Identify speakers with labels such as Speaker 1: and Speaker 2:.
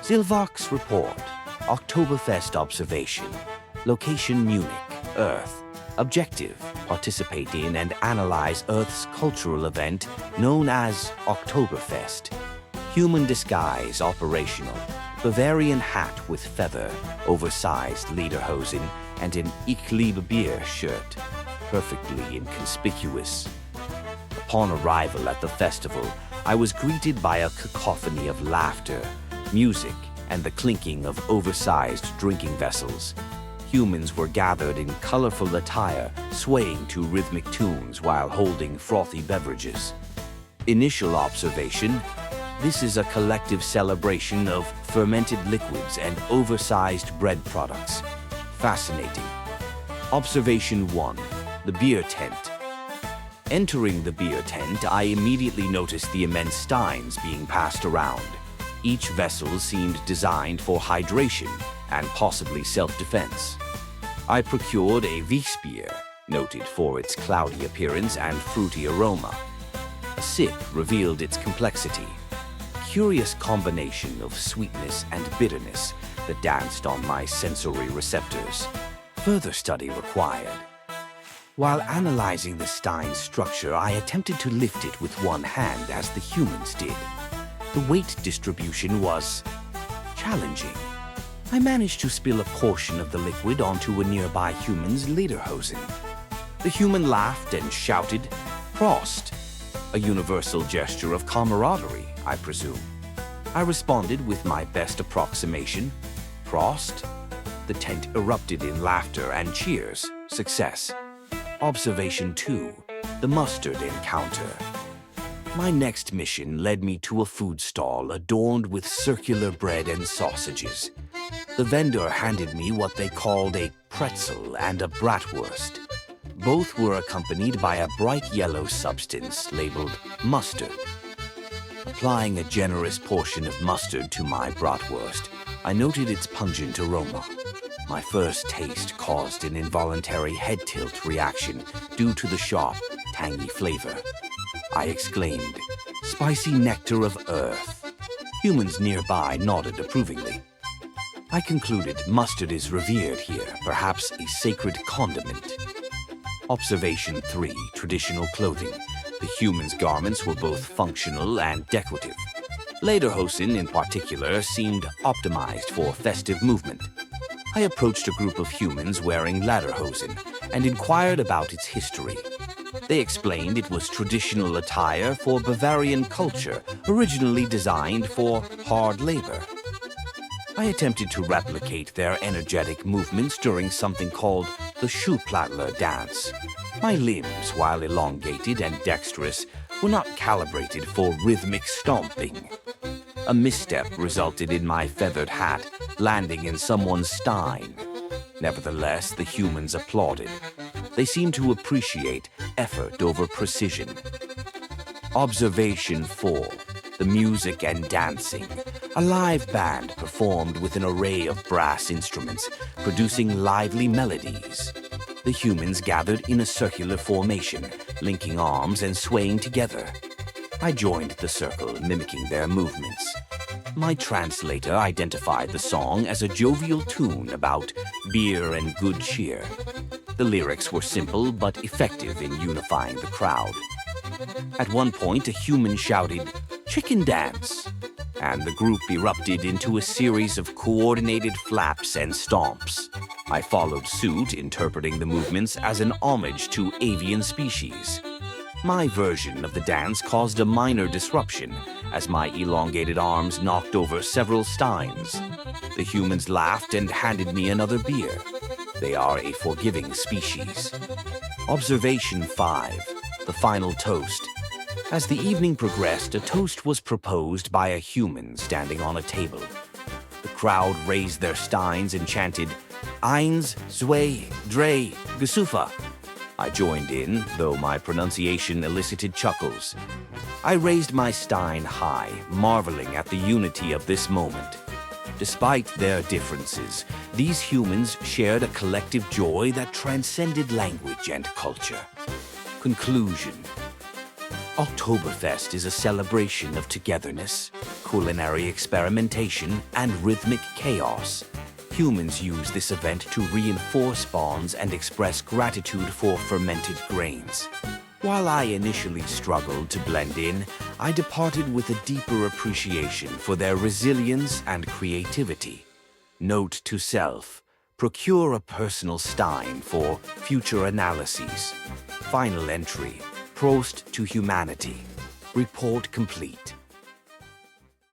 Speaker 1: Silvark's report, Oktoberfest observation, location Munich, Earth, objective, participate in and analyze Earth's cultural event known as Oktoberfest, human disguise operational, Bavarian hat with feather, oversized lederhosen, and an Ich liebe Bier shirt, perfectly inconspicuous. Upon arrival at the festival, I was greeted by a cacophony of laughter, music, and the clinking of oversized drinking vessels. Humans were gathered in colorful attire, swaying to rhythmic tunes while holding frothy beverages. Initial observation: this is a collective celebration of fermented liquids and oversized bread products. Fascinating. Observation 1. The beer tent. Entering the beer tent, I immediately noticed the immense steins being passed around. Each vessel seemed designed for hydration and possibly self-defense. I procured a Weissbier, noted for its cloudy appearance and fruity aroma. A sip revealed its complexity. Curious combination of sweetness and bitterness that danced on my sensory receptors. Further study required. While analyzing the stein's structure, I attempted to lift it with one hand as the humans did. The weight distribution was challenging. I managed to spill a portion of the liquid onto a nearby human's lederhosen. The human laughed and shouted, "Prost!" A universal gesture of camaraderie, I presume. I responded with my best approximation, "Prost?" The tent erupted in laughter and cheers. Success. Observation 2. The mustard encounter. My next mission led me to a food stall adorned with circular bread and sausages. The vendor handed me what they called a pretzel and a bratwurst. Both were accompanied by a bright yellow substance labeled mustard. Applying a generous portion of mustard to my bratwurst, I noted its pungent aroma. My first taste caused an involuntary head tilt reaction due to the sharp, tangy flavor. I exclaimed, "Spicy nectar of Earth." Humans nearby nodded approvingly. I concluded mustard is revered here, perhaps a sacred condiment. Observation 3. Traditional clothing. The humans' garments were both functional and decorative. Lederhosen, in particular, seemed optimized for festive movement. I approached a group of humans wearing lederhosen and inquired about its history. They explained it was traditional attire for Bavarian culture, originally designed for hard labor. I attempted to replicate their energetic movements during something called the Schuhplattler dance. My limbs, while elongated and dexterous, were not calibrated for rhythmic stomping. A misstep resulted in my feathered hat landing in someone's stein. Nevertheless, the humans applauded. They seemed to appreciate effort over precision. Observation 4. The music and dancing. A live band performed with an array of brass instruments, producing lively melodies. The humans gathered in a circular formation, linking arms and swaying together. I joined the circle, mimicking their movements. My translator identified the song as a jovial tune about beer and good cheer. The lyrics were simple but effective in unifying the crowd. At one point, a human shouted, "Chicken dance!" and the group erupted into a series of coordinated flaps and stomps. I followed suit, interpreting the movements as an homage to avian species. My version of the dance caused a minor disruption as my elongated arms knocked over several steins. The humans laughed and handed me another beer. They are a forgiving species. Observation 5. The final toast. As the evening progressed, a toast was proposed by a human standing on a table. The crowd raised their steins and chanted, "Eins, zwei, drei, gesufa." I joined in, though my pronunciation elicited chuckles. I raised my stein high, marveling at the unity of this moment. Despite their differences, these humans shared a collective joy that transcended language and culture. Conclusion. Oktoberfest is a celebration of togetherness, culinary experimentation, and rhythmic chaos. Humans use this event to reinforce bonds and express gratitude for fermented grains. While I initially struggled to blend in, I departed with a deeper appreciation for their resilience and creativity. Note to self: procure a personal stein for future analyses. Final entry: Prost to humanity. Report complete.